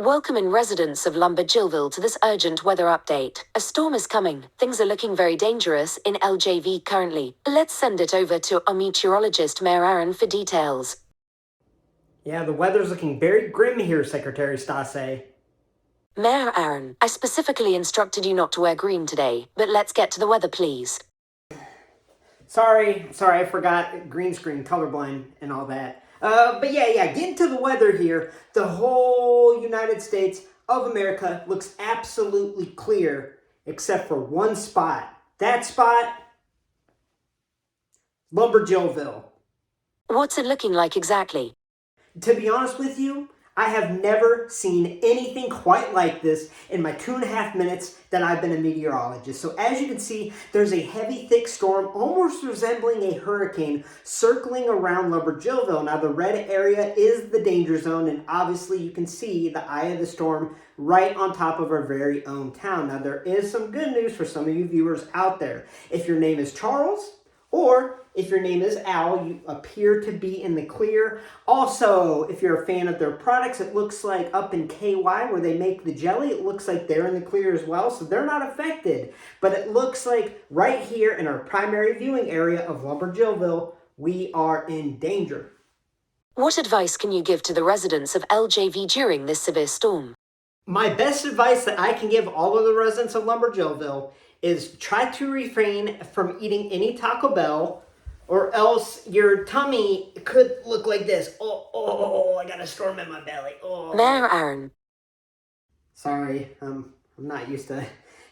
Welcome in residents of LumberJillville to this urgent weather update. A storm is coming. Things are looking very dangerous in LJV currently. Let's send it over to our meteorologist, Mayor Aaron, for details. Yeah, the weather's looking very grim here, Secretary Stase. Mayor Aaron, I specifically instructed you not to wear green today, but let's get to the weather, please. Sorry, I forgot green screen, colorblind, and all that. But yeah, getting to the weather here, the whole United States of America looks absolutely clear, except for one spot. That spot, LumberJillville. What's it looking like exactly? To be honest with you, I have never seen anything quite like this in my 2.5 minutes that I've been a meteorologist. So as you can see, there's a heavy, thick storm, almost resembling a hurricane, circling around LumberJillville. Now, the red area is the danger zone, and obviously you can see the eye of the storm right on top of our very own town. Now, there is some good news for some of you viewers out there. If your name is Charles, or if your name is Al, you appear to be in the clear. Also, if you're a fan of their products, it looks like up in KY where they make the jelly, it looks like they're in the clear as well, so they're not affected. But it looks like right here in our primary viewing area of LumberJillville, we are in danger. What advice can you give to the residents of LJV during this severe storm? My best advice that I can give all of the residents of LumberJillville is try to refrain from eating any Taco Bell, or else your tummy could look like this. Oh, I got a storm in my belly. Oh. Mayor Aaron. Sorry, I'm not used to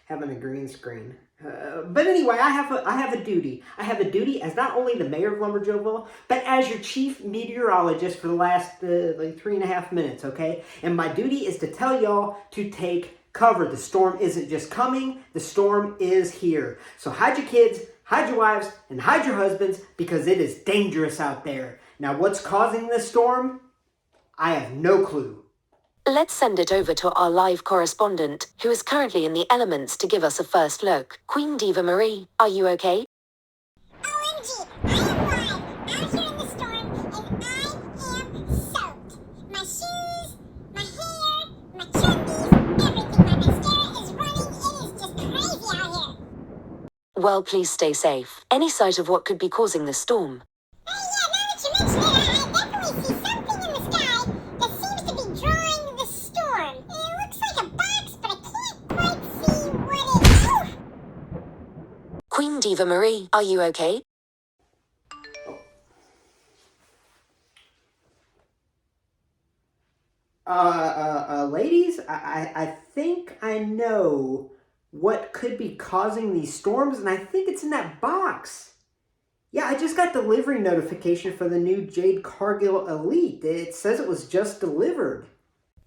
having a green screen. But anyway, I have a duty. I have a duty as not only the mayor of LumberJillville, but as your chief meteorologist for the last like 3.5 minutes, okay? And my duty is to tell y'all to take cover. The storm isn't just coming, the storm is here. So hide your kids, hide your wives, and hide your husbands, because it is dangerous out there. Now, what's causing this storm? I have no clue. Let's send it over to our live correspondent, who is currently in the elements, to give us a first look. Queen Diva Marie, are you okay? OMG, I am live, out here in the storm, and I am soaked. My shoes, my hair, my chunkies, everything. My mascara is running. It is just crazy out here. Well, please stay safe. Any sight of what could be causing the storm? Hey, yeah, now that you mention it, I definitely see something in the sky that seems to be drawing the storm. It looks like a box, but I can't quite see what it is. Queen Diva Marie, are you okay? Ladies, I think I know what could be causing these storms, and I think it's in that box. Yeah, I just got delivery notification for the new Jade Cargill Elite. It says it was just delivered.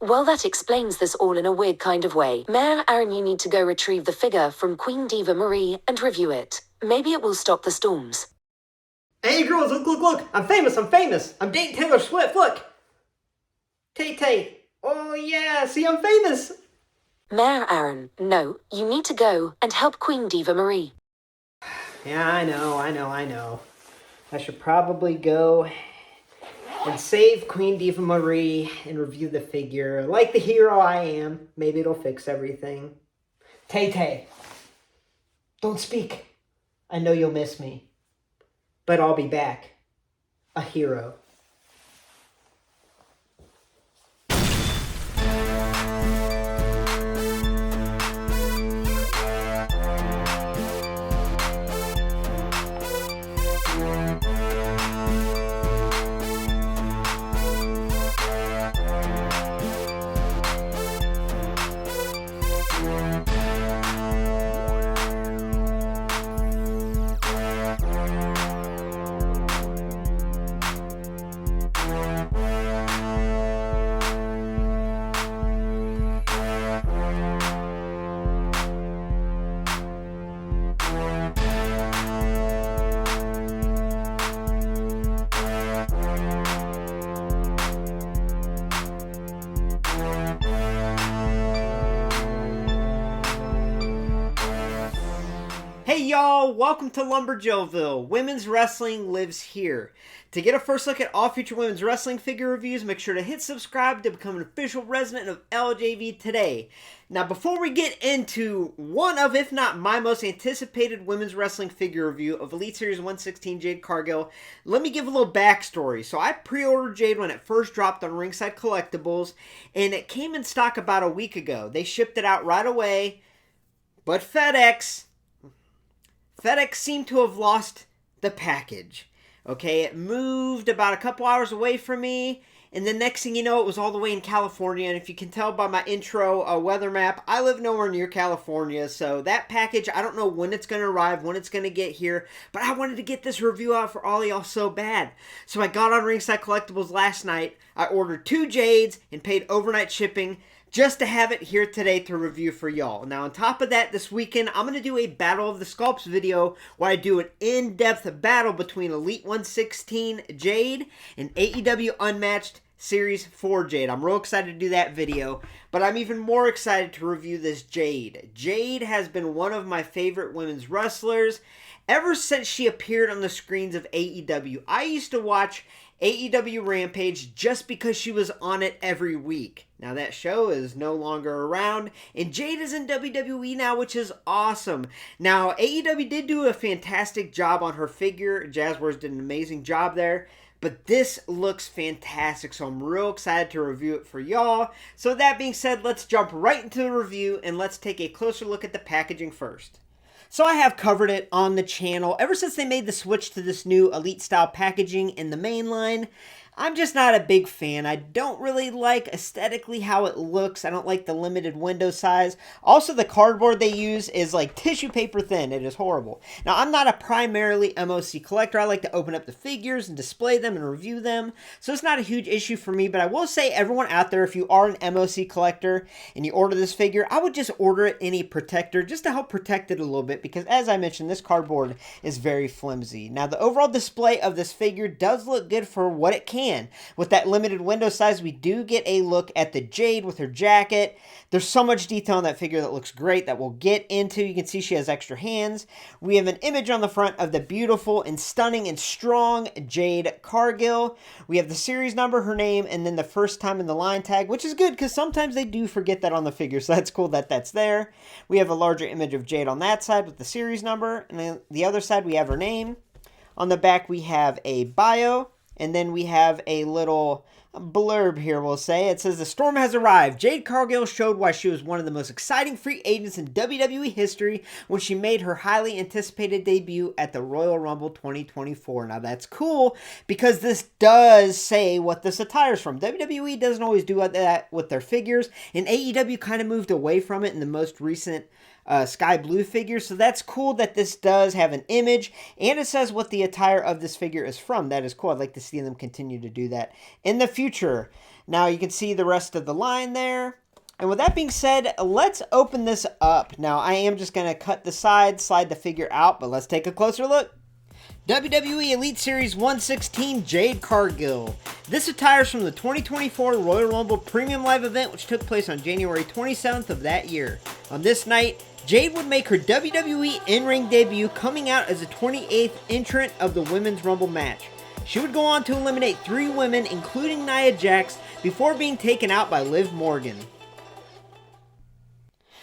Well, that explains this all in a weird kind of way. Mayor Aaron, you need to go retrieve the figure from Queen Diva Marie and review it. Maybe it will stop the storms. Hey girls, look, I'm famous. I'm dating Taylor Swift, look. Tay. Oh yeah, see, I'm famous. Mayor Aaron, no, you need to go and help Queen Diva Marie. Yeah, I know. I should probably go and save Queen Diva Marie and review the figure. Like the hero I am, maybe it'll fix everything. Tay, don't speak. I know you'll miss me, but I'll be back. A hero. y'all, welcome to LumberJillville. Women's wrestling lives here. To get a first look at all future women's wrestling figure reviews, make sure to hit subscribe to become an official resident of LJV today. Now, before we get into one of, if not my most anticipated women's wrestling figure review of Elite Series 116 Jade Cargill, let me give a little backstory. So I pre-ordered Jade when it first dropped on Ringside Collectibles, and it came in stock about a week ago. They shipped it out right away, but FedEx seemed to have lost the package. Okay, it moved about a couple hours away from me, and the next thing you know, it was all the way in California. And if you can tell by my intro weather map, I live nowhere near California, so that package, I don't know when it's going to arrive, when it's going to get here, but I wanted to get this review out for all of y'all so bad. So I got on Ringside Collectibles last night, I ordered 2 Jades, and paid overnight shipping, just to have it here today to review for y'all. Now, on top of that, this weekend, I'm going to do a Battle of the Sculpts video where I do an in-depth battle between Elite 116 Jade and AEW Unmatched Series 4 Jade. I'm real excited to do that video, but I'm even more excited to review this Jade. Jade has been one of my favorite women's wrestlers ever since she appeared on the screens of AEW. I used to watch AEW Rampage just because she was on it every week. Now that show is no longer around, and Jade is in WWE now, which is awesome. Now, AEW did do a fantastic job on her figure. Jazzwares did an amazing job there, but this looks fantastic, so I'm real excited to review it for y'all. So that being said, let's jump right into the review, and let's take a closer look at the packaging first. So I have covered it on the channel ever since they made the switch to this new Elite style packaging in the main line. I'm just not a big fan. I don't really like aesthetically how it looks. I don't like the limited window size. Also, the cardboard they use is like tissue paper thin. It is horrible. Now, I'm not a primarily MOC collector. I like to open up the figures and display them and review them. So it's not a huge issue for me, but I will say everyone out there, if you are an MOC collector and you order this figure, I would just order it in a protector just to help protect it a little bit because, as I mentioned, this cardboard is very flimsy. Now, the overall display of this figure does look good for what it can. With that limited window size, we do get a look at the Jade with her jacket. There's so much detail on that figure that looks great that we'll get into. You can see she has extra hands. We have an image on the front of the beautiful and stunning and strong Jade Cargill. We have the series number, her name, and then the first time in the line tag, which is good because sometimes they do forget that on the figure, so that's cool that that's there. We have a larger image of Jade on that side with the series number, and then the other side we have her name. On the back we have a bio. And then we have a little blurb here, we'll say. It says, "The storm has arrived. Jade Cargill showed why she was one of the most exciting free agents in WWE history when she made her highly anticipated debut at the Royal Rumble 2024. Now, that's cool because this does say what this attire is from. WWE doesn't always do that with their figures, and AEW kind of moved away from it in the most recent sky blue figure, so that's cool that this does have an image, and it says what the attire of this figure is from. That is cool. I'd like to see them continue to do that in the future. Now you can see the rest of the line there. And with that being said, let's open this up. Now I am just going to cut the side, slide the figure out, but let's take a closer look. WWE Elite Series 116 Jade Cargill. This attire is from the 2024 Royal Rumble Premium Live event, which took place on January 27th of that year. On this night, Jade would make her WWE in-ring debut, coming out as the 28th entrant of the Women's Rumble match. She would go on to eliminate 3 women, including Nia Jax, before being taken out by Liv Morgan.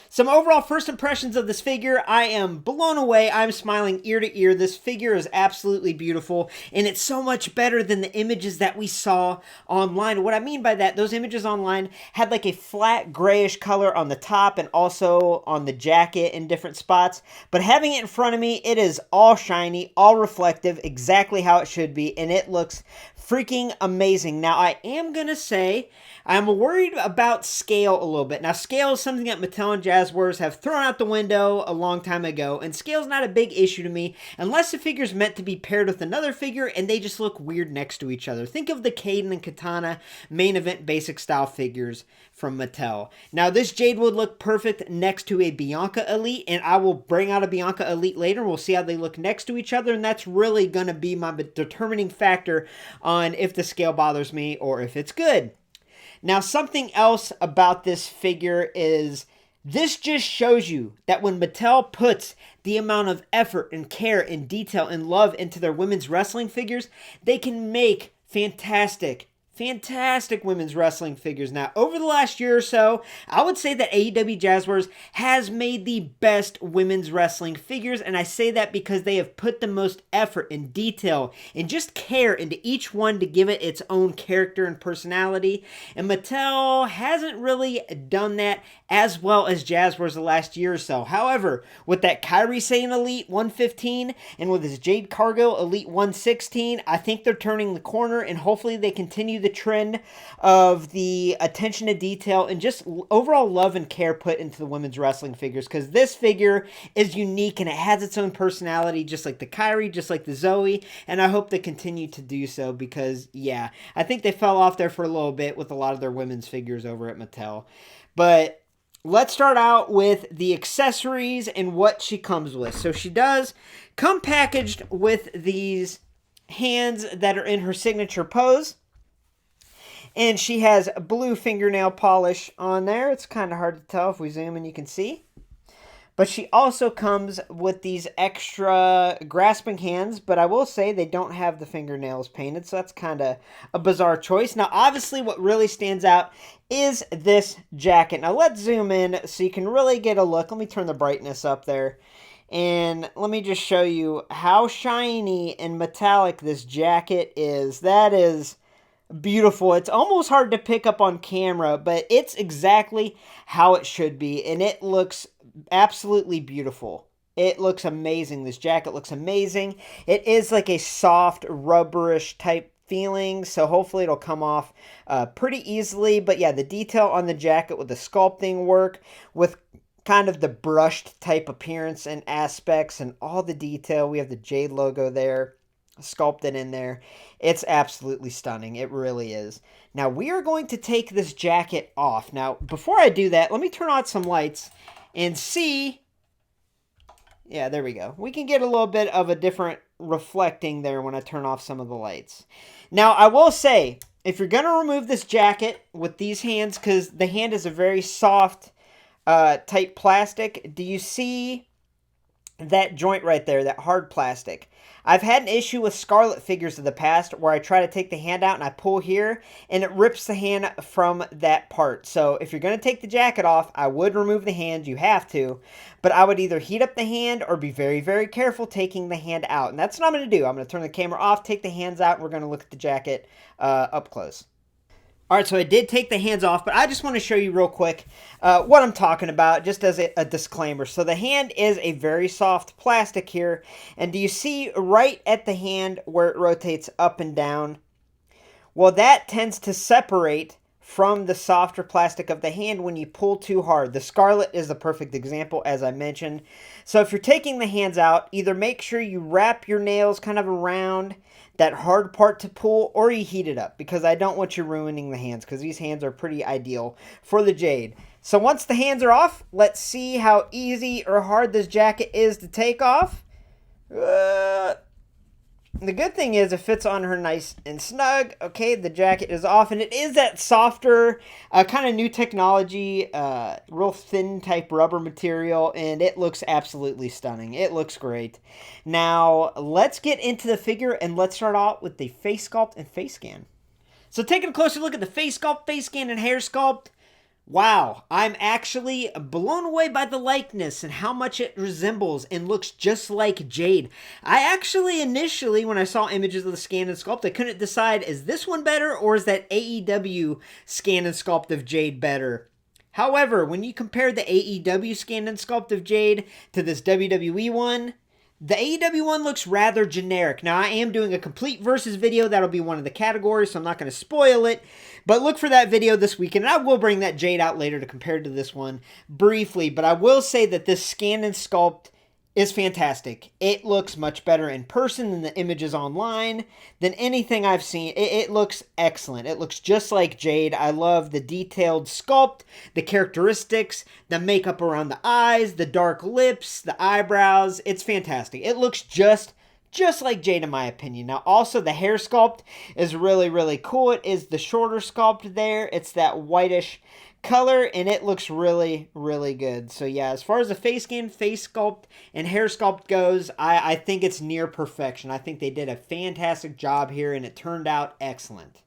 Some overall first impressions of this figure, I am blown away. I'm smiling ear to ear. This figure is absolutely beautiful, and it's so much better than the images that we saw online. What I mean by that, those images online had like a flat grayish color on the top and also on the jacket in different spots. But having it in front of me, it is all shiny, all reflective, exactly how it should be, and it looks freaking amazing. Now, I am going to say I'm worried about scale a little bit. Now, scale is something that Mattel and Jazzwares have thrown out the window a long time ago, and scale is not a big issue to me unless the figure is meant to be paired with another figure and they just look weird next to each other. Think of the Kaden and Katana main event basic style figures from Mattel. Now, this Jade would look perfect next to a Bianca Elite, and I will bring out a Bianca Elite later. We'll see how they look next to each other, and that's really going to be my determining factor on if the scale bothers me or if it's good. Now, something else about this figure is This just shows you that when Mattel puts the amount of effort and care and detail and love into their women's wrestling figures, they can make fantastic women's wrestling figures. Now, over the last year or so, I would say that AEW Jazzwares has made the best women's wrestling figures, and I say that because they have put the most effort and detail and just care into each one to give it its own character and personality, and Mattel hasn't really done that as well as Jazzwares the last year or so. However, with that Kairi Sane Elite 115 and with his Jade Cargill Elite 116, I think they're turning the corner, and hopefully they continue the trend of the attention to detail and just overall love and care put into the women's wrestling figures, because this figure is unique and it has its own personality, just like the Kairi, just like the Zoe, and I hope they continue to do so because, yeah, I think they fell off there for a little bit with a lot of their women's figures over at Mattel. But let's start out with the accessories and what she comes with. So she does come packaged with these hands that are in her signature pose. And she has blue fingernail polish on there. It's kind of hard to tell if we zoom in, you can see. But she also comes with these extra grasping hands, but I will say they don't have the fingernails painted, so that's kind of a bizarre choice. Now, obviously, what really stands out is this jacket. Now, let's zoom in so you can really get a look. Let me turn the brightness up there. And let me just show you how shiny and metallic this jacket is. That is beautiful. It's almost hard to pick up on camera, but it's exactly how it should be, and it looks absolutely beautiful. It looks amazing. This jacket looks amazing. It is like a soft, rubberish type feeling, so hopefully it'll come off pretty easily. But yeah, the detail on the jacket with the sculpting work, with kind of the brushed type appearance and aspects and all the detail. We have the Jade logo there, sculpted in there. It's absolutely stunning. It really is. Now, we are going to take this jacket off. Now, before I do that, let me turn on some lights and see. Yeah, there we go. We can get a little bit of a different reflecting there when I turn off some of the lights. Now, I will say, if you're going to remove this jacket with these hands, because the hand is a very soft type plastic, do you see that joint right there, that hard plastic? I've had an issue with Scarlet figures in the past where I try to take the hand out and I pull here and it rips the hand from that part. So if you're going to take the jacket off, I would remove the hand. You have to. But I would either heat up the hand or be very, very careful taking the hand out. And that's what I'm going to do. I'm going to turn the camera off, take the hands out, and we're going to look at the jacket up close. Alright, so I did take the hands off, but I just want to show you real quick what I'm talking about, just as a disclaimer. So the hand is a very soft plastic here, and do you see right at the hand where it rotates up and down? Well, that tends to separate from the softer plastic of the hand when you pull too hard. The Scarlet is the perfect example, as I mentioned. So if you're taking the hands out, either make sure you wrap your nails kind of around that hard part to pull, or you heat it up, because I don't want you ruining the hands, because these hands are pretty ideal for the Jade. So once the hands are off, let's see how easy or hard this jacket is to take off. The good thing is it fits on her nice and snug. Okay, the jacket is off, and it is that softer, kind of new technology, real thin type rubber material, and it looks absolutely stunning. It looks great. Now, let's get into the figure, and let's start out with the face sculpt and face scan. So taking a closer look at the face sculpt, face scan, and hair sculpt, wow, I'm actually blown away by the likeness and how much it resembles and looks just like Jade. I actually initially, when I saw images of the scan and sculpt, I couldn't decide, is this one better or is that AEW scan and sculpt of Jade better? However, when you compare the AEW scan and sculpt of Jade to this WWE one, the AEW one looks rather generic. Now, I am doing a complete versus video. That'll be one of the categories, so I'm not going to spoil it. But look for that video this weekend, and I will bring that Jade out later to compare to this one briefly. But I will say that this scan and sculpt is fantastic. It looks much better in person than the images online, than anything I've seen. It looks excellent. It looks just like Jade. I love the detailed sculpt, the characteristics, the makeup around the eyes, the dark lips, the eyebrows. It's fantastic. It looks just like Jade in my opinion. Now also the hair sculpt is really, really cool. It is the shorter sculpt there. It's that whitish color, and it looks really, really good. So yeah, as far as the face scan, face sculpt, and hair sculpt goes, I think it's near perfection. I think they did a fantastic job here, and it turned out excellent.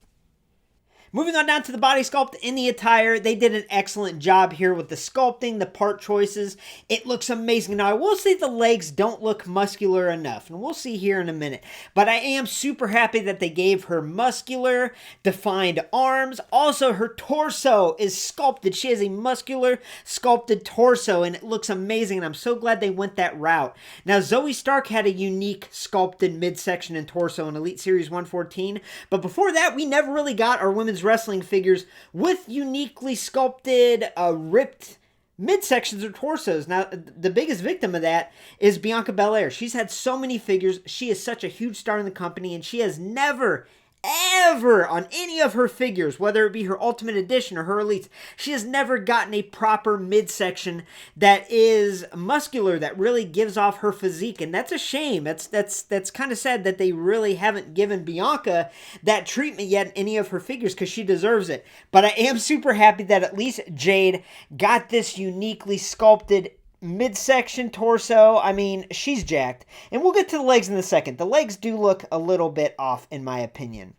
Moving on down to the body sculpt in the attire, they did an excellent job here with the sculpting, the part choices. It looks amazing. Now, I will say the legs don't look muscular enough, and we'll see here in a minute. But I am super happy that they gave her muscular, defined arms. Also, her torso is sculpted. She has a muscular, sculpted torso, and it looks amazing, and I'm so glad they went that route. Now, Zoe Stark had a unique sculpted midsection and torso in Elite Series 114, but before that, we never really got our women's wrestling figures with uniquely sculpted, ripped midsections or torsos. Now, the biggest victim of that is Bianca Belair. She's had so many figures. She is such a huge star in the company, and she has never, ever on any of her figures, whether it be her Ultimate Edition or her Elites, she has never gotten a proper midsection that is muscular, that really gives off her physique, and that's a shame. That's kind of sad that they really haven't given Bianca that treatment yet in any of her figures, because she deserves it. But I am super happy that at least Jade got this uniquely sculpted midsection torso. I mean, she's jacked. And we'll get to the legs in a second. The legs do look a little bit off, in my opinion.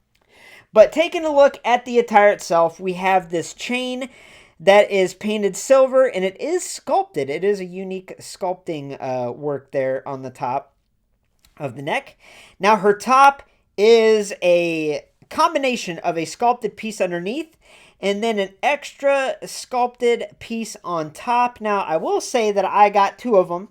But taking a look at the attire itself, we have this chain that is painted silver, and it is sculpted. It is a unique sculpting work there on the top of the neck. Now, her top is a combination of a sculpted piece underneath and then an extra sculpted piece on top. Now, I will say that I got two of them,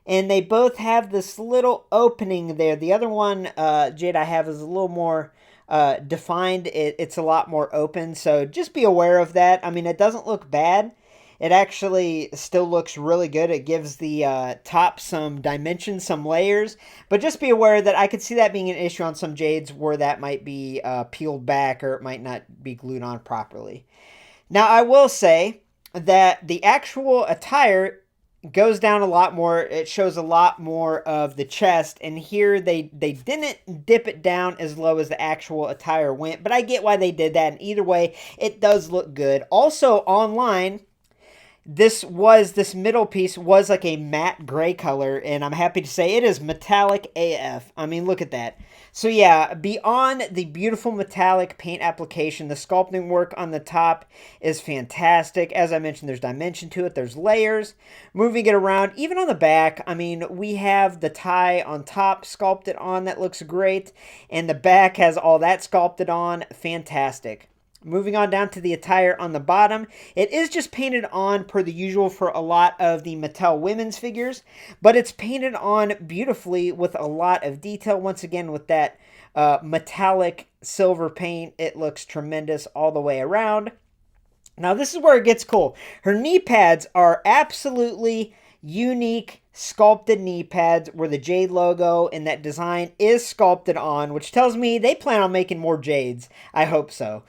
and they both have this little opening there. The other one, Jade, I have is a little more defined. It's a lot more open, so just be aware of that. I mean, it doesn't look bad. It actually still looks really good. It gives the top some dimension, some layers. But just be aware that I could see that being an issue on some Jades where that might be peeled back or it might not be glued on properly. Now, I will say that the actual attire goes down a lot more. It shows a lot more of the chest. And here they didn't dip it down as low as the actual attire went. But I get why they did that. And either way, it does look good. Also, online, this middle piece was like a matte gray color, and I'm happy to say it is metallic AF. I mean, look at that. So yeah, beyond the beautiful metallic paint application, the sculpting work on the top is fantastic. As I mentioned, there's dimension to it. There's layers. Moving it around, even on the back, I mean, we have the tie on top sculpted on. That looks great. And the back has all that sculpted on. Fantastic. Moving on down to the attire on the bottom, it is just painted on per the usual for a lot of the Mattel women's figures, but it's painted on beautifully with a lot of detail. Once again, with that metallic silver paint, it looks tremendous all the way around. Now, this is where it gets cool. Her knee pads are absolutely unique sculpted knee pads where the Jade logo and that design is sculpted on, which tells me they plan on making more Jades. I hope so.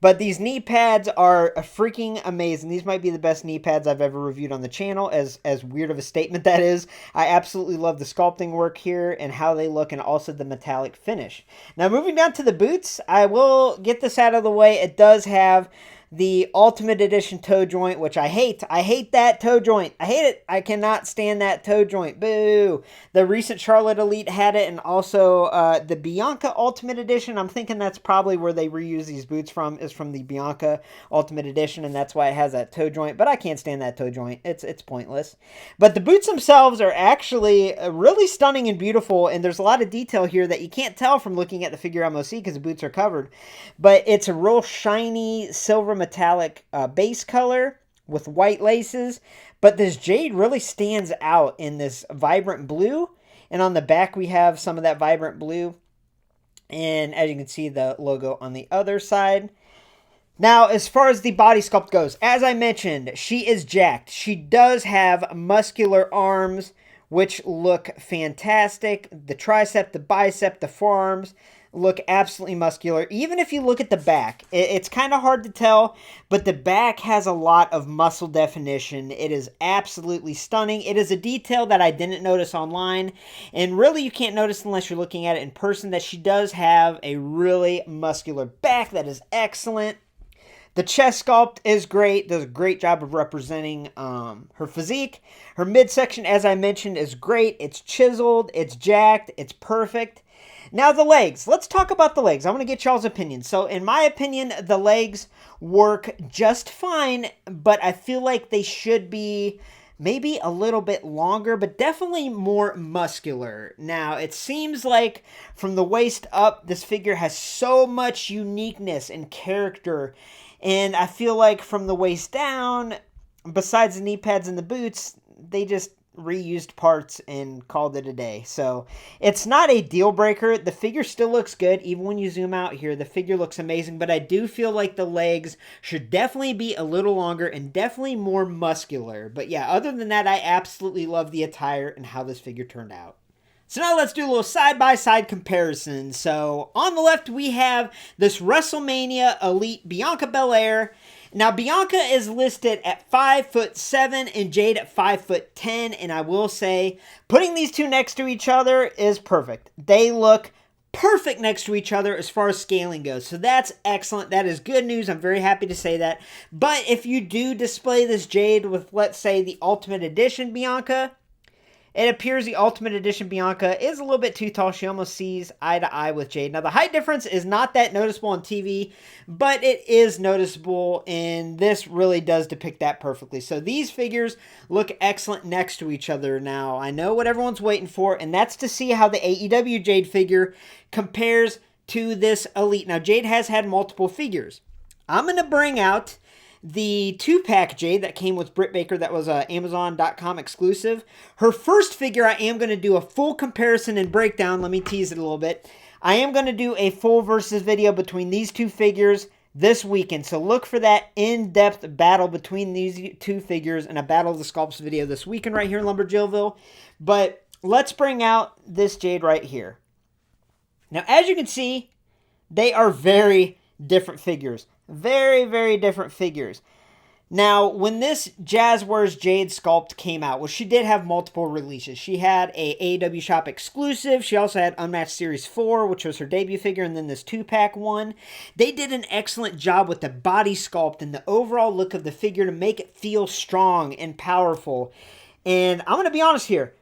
But these knee pads are freaking amazing. These might be the best knee pads I've ever reviewed on the channel, as weird of a statement that is. I absolutely love the sculpting work here and how they look, and also the metallic finish. Now, moving down to the boots, I will get this out of the way. It does have the Ultimate Edition toe joint, which I hate. I hate that toe joint. I hate it. I cannot stand that toe joint. Boo. The recent Charlotte Elite had it, and also the Bianca Ultimate Edition. I'm thinking that's probably where they reuse these boots from, is from the Bianca Ultimate Edition, and that's why it has that toe joint. But I can't stand that toe joint. It's pointless. But the boots themselves are actually really stunning and beautiful, and there's a lot of detail here that you can't tell from looking at the figure MOC because the boots are covered. But it's a real shiny silver metallic base color with white laces, but this Jade really stands out in this vibrant blue, and on the back we have some of that vibrant blue, and as you can see, the logo on the other side. Now, as far as the body sculpt goes, as I mentioned, she is jacked. She does have muscular arms, which look fantastic. The tricep, the bicep, the forearms look absolutely muscular. Even if you look at the back, it's kind of hard to tell, but the back has a lot of muscle definition. It is absolutely stunning. It is a detail that I didn't notice online, and really you can't notice unless you're looking at it in person, that she does have a really muscular back that is excellent. The chest sculpt is great, does a great job of representing her physique. Her midsection, as I mentioned, is great. It's chiseled, it's jacked, it's perfect. Now the legs. Let's talk about the legs. I want to get y'all's opinion. So in my opinion, the legs work just fine, but I feel like they should be maybe a little bit longer, but definitely more muscular. Now, it seems like from the waist up, this figure has so much uniqueness and character. And I feel like from the waist down, besides the knee pads and the boots, they just reused parts and called it a day. So it's not a deal breaker. The figure still looks good. Even when you zoom out here, the figure looks amazing. But I do feel like the legs should definitely be a little longer and definitely more muscular. But yeah, other than that, I absolutely love the attire and how this figure turned out. So now let's do a little side-by-side comparison. So on the left, we have this WrestleMania Elite Bianca Belair. Now, Bianca is listed at 5'7" and Jade at 5'10", and I will say, putting these two next to each other is perfect. They look perfect next to each other as far as scaling goes. So that's excellent. That is good news. I'm very happy to say that. But if you do display this Jade with, let's say, the Ultimate Edition Bianca, it appears the Ultimate Edition Bianca is a little bit too tall. She almost sees eye to eye with Jade. Now, the height difference is not that noticeable on TV, but it is noticeable, and this really does depict that perfectly. So these figures look excellent next to each other. Now, I know what everyone's waiting for, and that's to see how the AEW Jade figure compares to this Elite. Now, Jade has had multiple figures. I'm going to bring out the 2-pack Jade that came with Britt Baker that was a Amazon.com exclusive. Her first figure, I am going to do a full comparison and breakdown. Let me tease it a little bit. I am going to do a full versus video between these two figures this weekend. So look for that in-depth battle between these two figures and a Battle of the Sculpts video this weekend right here in LumberJillville. But let's bring out this Jade right here. Now, as you can see, they are very different figures. Very, very different figures. Now, when this Jazzwares Jade Sculpt came out, well, she did have multiple releases. She had a AEW Shop exclusive. She also had Unmatched Series 4, which was her debut figure, and then this 2-pack one. They did an excellent job with the body sculpt and the overall look of the figure to make it feel strong and powerful. And I'm going to be honest here.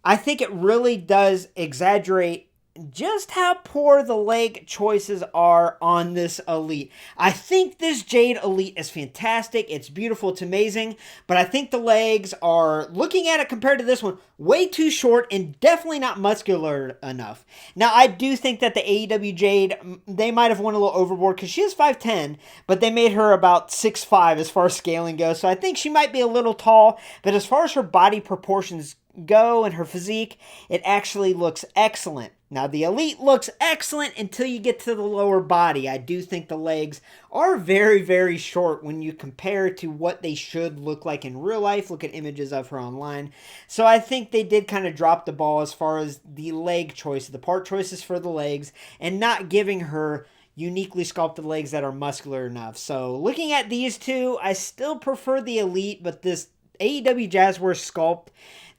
I think it really does exaggerate just how poor the leg choices are on this Elite. I think this Jade Elite is fantastic. It's beautiful. It's amazing. But I think the legs are, looking at it compared to this one, way too short and definitely not muscular enough. Now, I do think that the AEW Jade, they might have went a little overboard because she is 5'10", but they made her about 6'5" as far as scaling goes. So I think she might be a little tall. But as far as her body proportions go and her physique, it actually looks excellent. Now, the Elite looks excellent until you get to the lower body. I do think the legs are very, very short when you compare to what they should look like in real life. Look at images of her online. So I think they did kind of drop the ball as far as the leg choice, the part choices for the legs, and not giving her uniquely sculpted legs that are muscular enough. So looking at these two, I still prefer the Elite, but this AEW Jazzwares sculpt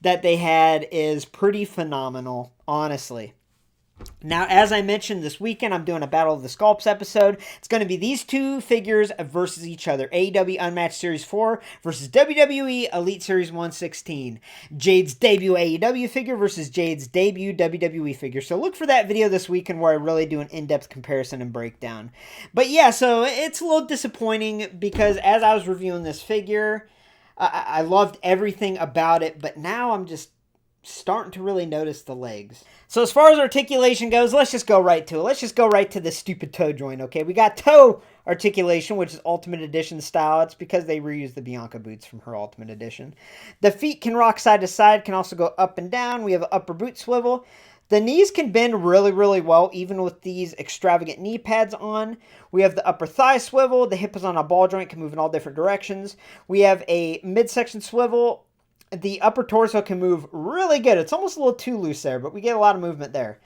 that they had is pretty phenomenal, honestly. Now, as I mentioned, this weekend I'm doing a Battle of the Sculpts episode. It's going to be these two figures versus each other. AEW Unmatched Series 4 versus WWE Elite Series 116. Jade's debut AEW figure versus Jade's debut WWE figure. So look for that video this weekend where I really do an in-depth comparison and breakdown. But yeah, so it's a little disappointing because as I was reviewing this figure, I loved everything about it, but now I'm just starting to really notice the legs. So as far as articulation goes, let's just go right to it. Let's just go right to this stupid toe joint, okay? We got toe articulation, which is Ultimate Edition style. It's because they reused the Bianca boots from her Ultimate Edition. The feet can rock side to side, can also go up and down. We have an upper boot swivel. The knees can bend really, really well, even with these extravagant knee pads on. We have the upper thigh swivel. The hip is on a ball joint, can move in all different directions. We have a midsection swivel. The upper torso can move really good. It's almost a little too loose there, but we get a lot of movement there.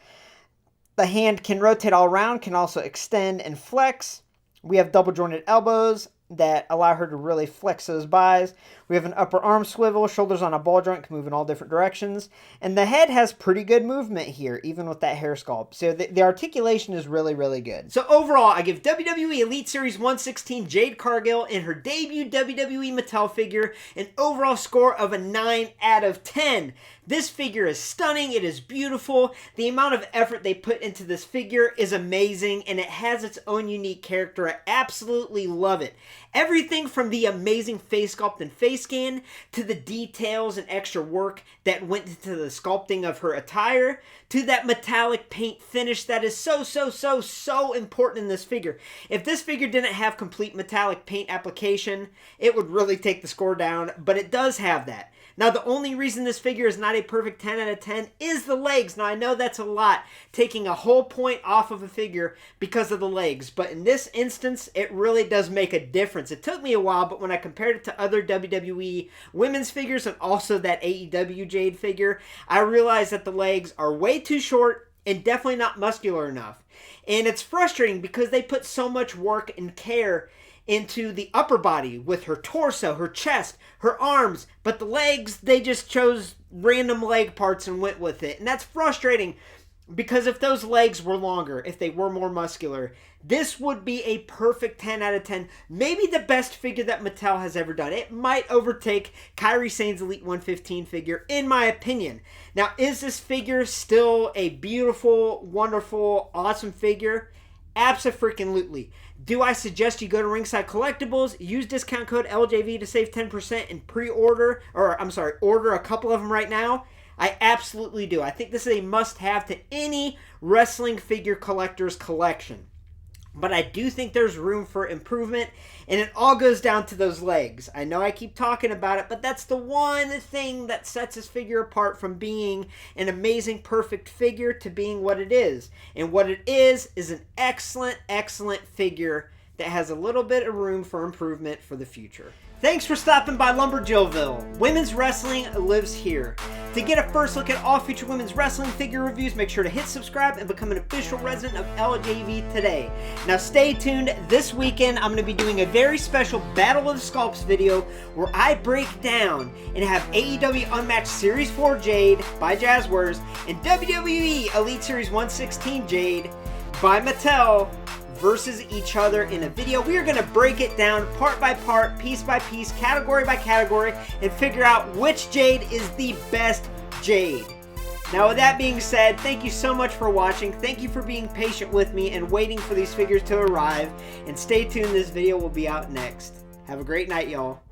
The hand can rotate all around, can also extend and flex. We have double jointed elbows, that allow her to really flex those buys. We have an upper arm swivel, shoulders on a ball joint, can move in all different directions. And the head has pretty good movement here, even with that hair sculpt. So the articulation is really, really good. So overall, I give WWE Elite Series 116 Jade Cargill in her debut WWE Mattel figure an overall score of a 9 out of 10. This figure is stunning, it is beautiful, the amount of effort they put into this figure is amazing, and it has its own unique character. I absolutely love it. Everything from the amazing face sculpt and face scan, to the details and extra work that went into the sculpting of her attire, to that metallic paint finish that is so important in this figure. If this figure didn't have complete metallic paint application, it would really take the score down, but it does have that. Now, the only reason this figure is not a perfect 10 out of 10 is the legs. Now, I know that's a lot, taking a whole point off of a figure because of the legs. But in this instance, it really does make a difference. It took me a while, but when I compared it to other WWE women's figures and also that AEW Jade figure, I realized that the legs are way too short and definitely not muscular enough. And it's frustrating because they put so much work and care into the upper body with her torso, her chest, her arms, but the legs, they just chose random leg parts and went with it. And that's frustrating because if those legs were longer, if they were more muscular, this would be a perfect 10 out of 10. Maybe the best figure that Mattel has ever done. It might overtake Kairi Sane's Elite 115 figure, in my opinion. Now, is this figure still a beautiful, wonderful, awesome figure? Abso-freaking-lutely. Do I suggest you go to Ringside Collectibles, use discount code LJV to save 10% and pre-order, or I'm sorry, order a couple of them right now? I absolutely do. I think this is a must-have to any wrestling figure collector's collection. But I do think there's room for improvement, and it all goes down to those legs. I know I keep talking about it, but that's the one thing that sets this figure apart from being an amazing, perfect figure to being what it is. And what it is an excellent, excellent figure that has a little bit of room for improvement for the future. Thanks for stopping by LumberJillville. Women's wrestling lives here. To get a first look at all future women's wrestling figure reviews, make sure to hit subscribe and become an official resident of LJV today. Now stay tuned. This weekend, I'm going to be doing a very special Battle of the Sculpts video where I break down and have AEW Unmatched Series 4 Jade by Jazzwares and WWE Elite Series 116 Jade by Mattel versus each other in a video. We are going to break it down part by part, piece by piece, category by category, and figure out which Jade is the best Jade. Now, with that being said, thank you so much for watching. Thank you for being patient with me and waiting for these figures to arrive. And stay tuned, this video will be out next. Have a great night, y'all.